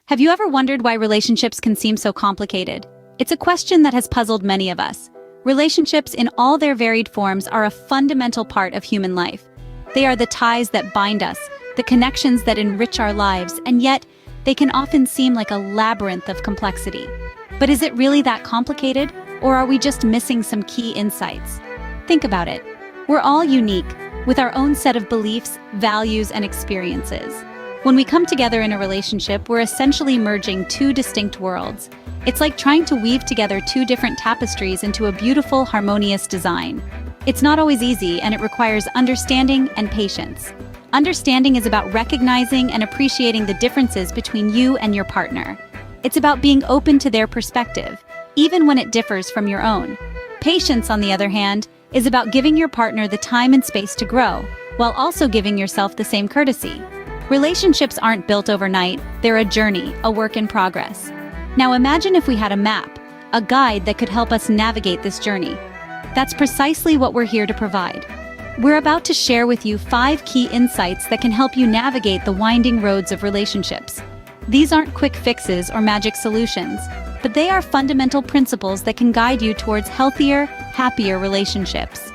Have you ever wondered why relationships can seem so complicated? It's a question that has puzzled many of us. Relationships in all their varied forms are a fundamental part of human life. They are the ties that bind us, the connections that enrich our lives, and yet they can often seem like a labyrinth of complexity. But is it really that complicated, or are we just missing some key insights? Think about it. We're all unique, with our own set of beliefs, values, and experiences. When we come together in a relationship, we're essentially merging two distinct worlds. It's like trying to weave together two different tapestries into a beautiful, harmonious design. It's not always easy, and it requires understanding and patience. Understanding is about recognizing and appreciating the differences between you and your partner. It's about being open to their perspective, even when it differs from your own. Patience, on the other hand, is about giving your partner the time and space to grow, while also giving yourself the same courtesy. Relationships aren't built overnight, they're a journey, a work in progress. Now imagine if we had a map, a guide that could help us navigate this journey. That's precisely what we're here to provide. We're about to share with you 5 key insights that can help you navigate the winding roads of relationships. These aren't quick fixes or magic solutions, but they are fundamental principles that can guide you towards healthier, happier relationships.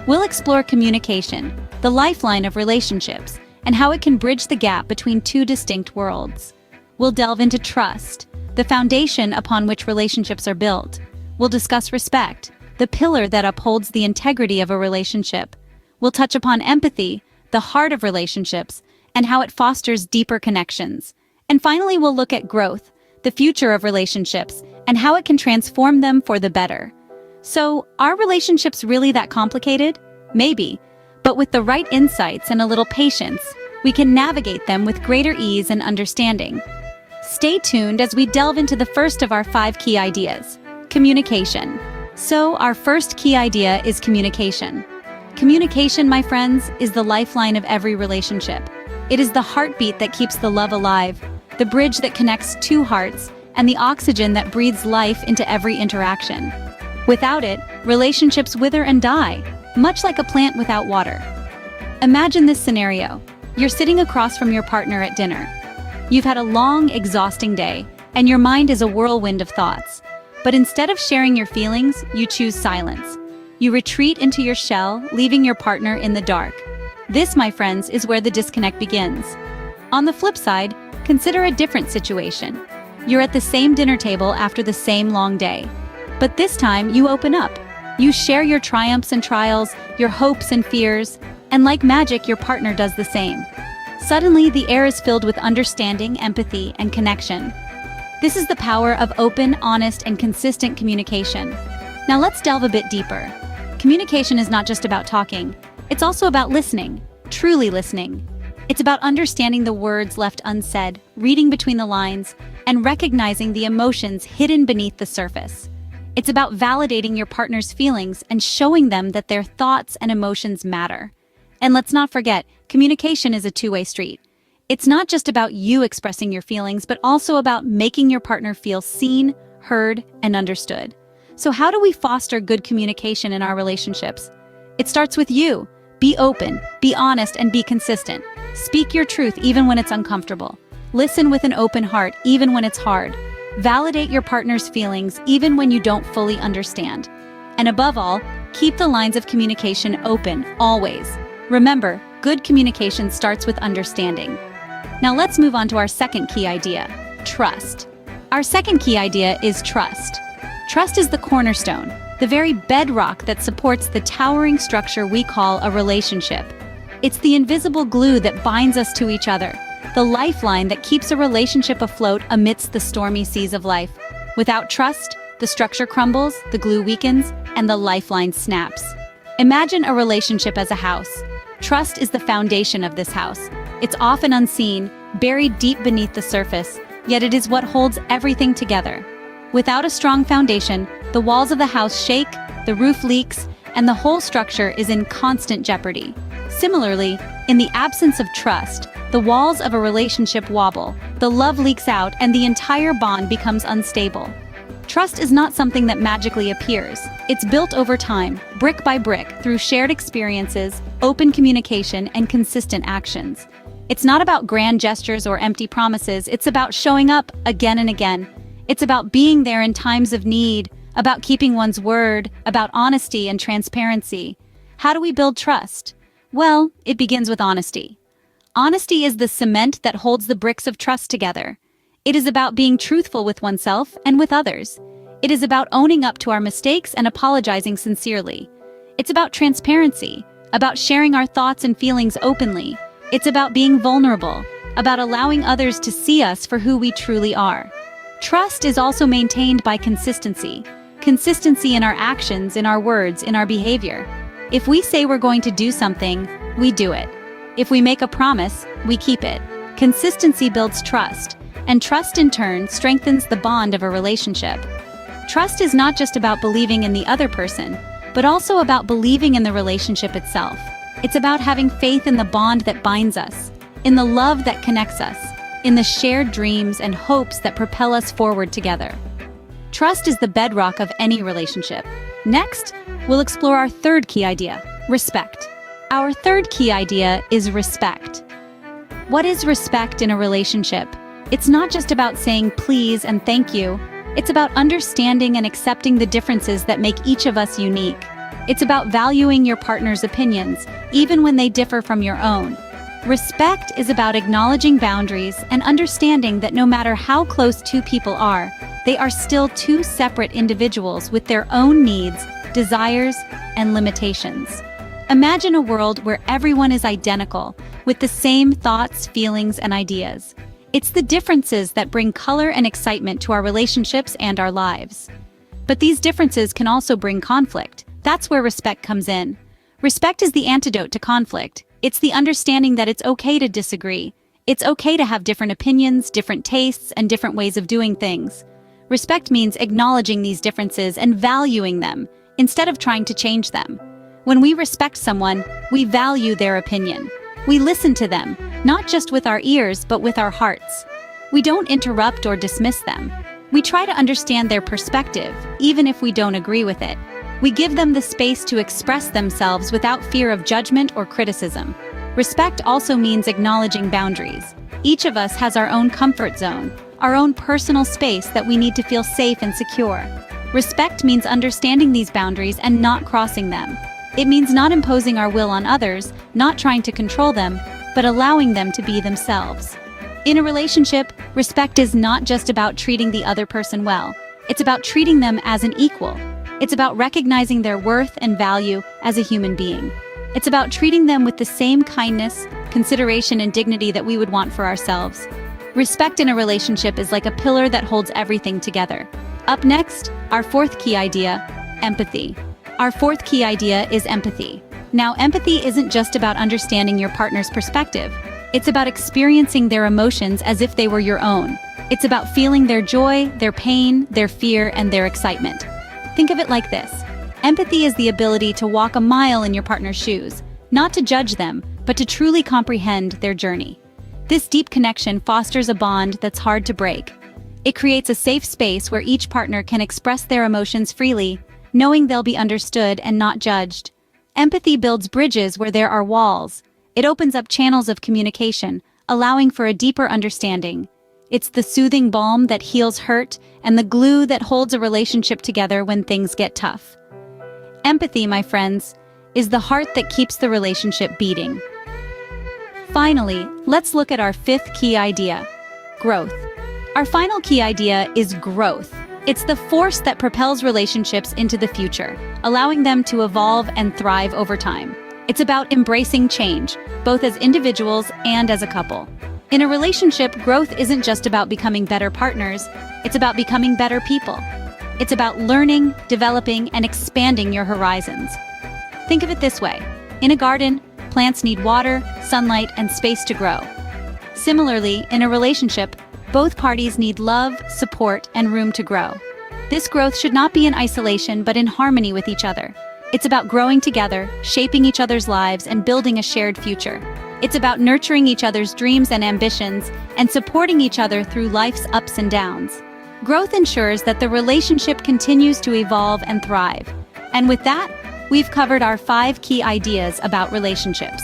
We'll explore communication, the lifeline of relationships, and how it can bridge the gap between two distinct worlds. We'll delve into trust, the foundation upon which relationships are built. We'll discuss respect, the pillar that upholds the integrity of a relationship. We'll touch upon empathy, the heart of relationships, and how it fosters deeper connections. And finally, we'll look at growth, the future of relationships, and how it can transform them for the better. So, are relationships really that complicated? Maybe. But with the right insights and a little patience, we can navigate them with greater ease and understanding. Stay tuned as we delve into the first of our 5 key ideas, communication. So, our first key idea is communication. Communication, my friends, is the lifeline of every relationship. It is the heartbeat that keeps the love alive, the bridge that connects two hearts, and the oxygen that breathes life into every interaction. Without it, relationships wither and die, much like a plant without water. Imagine this scenario. You're sitting across from your partner at dinner. You've had a long, exhausting day, and your mind is a whirlwind of thoughts. But instead of sharing your feelings, you choose silence. You retreat into your shell, leaving your partner in the dark. This, my friends, is where the disconnect begins. On the flip side, consider a different situation. You're at the same dinner table after the same long day. But this time, you open up. You share your triumphs and trials, your hopes and fears, and like magic, your partner does the same. Suddenly, the air is filled with understanding, empathy, and connection. This is the power of open, honest, and consistent communication. Now let's delve a bit deeper. Communication is not just about talking. It's also about listening, truly listening. It's about understanding the words left unsaid, reading between the lines, and recognizing the emotions hidden beneath the surface. It's about validating your partner's feelings and showing them that their thoughts and emotions matter. And let's not forget, communication is a two-way street. It's not just about you expressing your feelings, but also about making your partner feel seen, heard, and understood. So how do we foster good communication in our relationships? It starts with you. Be open, be honest, and be consistent. Speak your truth even when it's uncomfortable. Listen with an open heart even when it's hard. Validate your partner's feelings even when you don't fully understand. And above all, keep the lines of communication open, always. Remember, good communication starts with understanding. Now let's move on to our second key idea, trust. Our second key idea is trust. Trust is the cornerstone, the very bedrock that supports the towering structure we call a relationship. It's the invisible glue that binds us to each other, the lifeline that keeps a relationship afloat amidst the stormy seas of life. Without trust, the structure crumbles, the glue weakens, and the lifeline snaps. Imagine a relationship as a house. Trust is the foundation of this house. It's often unseen, buried deep beneath the surface, yet it is what holds everything together. Without a strong foundation, the walls of the house shake, the roof leaks, and the whole structure is in constant jeopardy. Similarly, in the absence of trust, the walls of a relationship wobble, the love leaks out, and the entire bond becomes unstable. Trust is not something that magically appears. It's built over time, brick by brick, through shared experiences, open communication, and consistent actions. It's not about grand gestures or empty promises. It's about showing up again and again. It's about being there in times of need, about keeping one's word, about honesty and transparency. How do we build trust? Well, it begins with honesty. Honesty is the cement that holds the bricks of trust together. It is about being truthful with oneself and with others. It is about owning up to our mistakes and apologizing sincerely. It's about transparency, about sharing our thoughts and feelings openly. It's about being vulnerable, about allowing others to see us for who we truly are. Trust is also maintained by consistency. Consistency in our actions, in our words, in our behavior. If we say we're going to do something, we do it. If we make a promise, we keep it. Consistency builds trust, and trust in turn strengthens the bond of a relationship. Trust is not just about believing in the other person, but also about believing in the relationship itself. It's about having faith in the bond that binds us, in the love that connects us, in the shared dreams and hopes that propel us forward together. Trust is the bedrock of any relationship. Next, we'll explore our third key idea, respect. Our third key idea is respect. What is respect in a relationship? It's not just about saying please and thank you. It's about understanding and accepting the differences that make each of us unique. It's about valuing your partner's opinions, even when they differ from your own. Respect is about acknowledging boundaries and understanding that no matter how close two people are, they are still two separate individuals with their own needs, desires, and limitations. Imagine a world where everyone is identical, with the same thoughts, feelings, and ideas. It's the differences that bring color and excitement to our relationships and our lives. But these differences can also bring conflict. That's where respect comes in. Respect is the antidote to conflict. It's the understanding that it's okay to disagree. It's okay to have different opinions, different tastes, and different ways of doing things. Respect means acknowledging these differences and valuing them, instead of trying to change them. When we respect someone, we value their opinion. We listen to them, not just with our ears, but with our hearts. We don't interrupt or dismiss them. We try to understand their perspective, even if we don't agree with it. We give them the space to express themselves without fear of judgment or criticism. Respect also means acknowledging boundaries. Each of us has our own comfort zone, our own personal space that we need to feel safe and secure. Respect means understanding these boundaries and not crossing them. It means not imposing our will on others, not trying to control them, but allowing them to be themselves. In a relationship, respect is not just about treating the other person well. It's about treating them as an equal. It's about recognizing their worth and value as a human being. It's about treating them with the same kindness, consideration, and dignity that we would want for ourselves. Respect in a relationship is like a pillar that holds everything together. Up next, our fourth key idea, empathy. Our fourth key idea is empathy. Now, empathy isn't just about understanding your partner's perspective. It's about experiencing their emotions as if they were your own. It's about feeling their joy, their pain, their fear, and their excitement. Think of it like this. Empathy is the ability to walk a mile in your partner's shoes, not to judge them, but to truly comprehend their journey. This deep connection fosters a bond that's hard to break. It creates a safe space where each partner can express their emotions freely, knowing they'll be understood and not judged. Empathy builds bridges where there are walls. It opens up channels of communication, allowing for a deeper understanding. It's the soothing balm that heals hurt and the glue that holds a relationship together when things get tough. Empathy, my friends, is the heart that keeps the relationship beating. Finally, let's look at our fifth key idea, growth. Our final key idea is growth. It's the force that propels relationships into the future, allowing them to evolve and thrive over time. It's about embracing change, both as individuals and as a couple. In a relationship, growth isn't just about becoming better partners, it's about becoming better people. It's about learning, developing, and expanding your horizons. Think of it this way. In a garden, plants need water, sunlight, and space to grow. Similarly, in a relationship, both parties need love, support, and room to grow. This growth should not be in isolation, but in harmony with each other. It's about growing together, shaping each other's lives, and building a shared future. It's about nurturing each other's dreams and ambitions, and supporting each other through life's ups and downs. Growth ensures that the relationship continues to evolve and thrive. And with that, we've covered our 5 key ideas about relationships.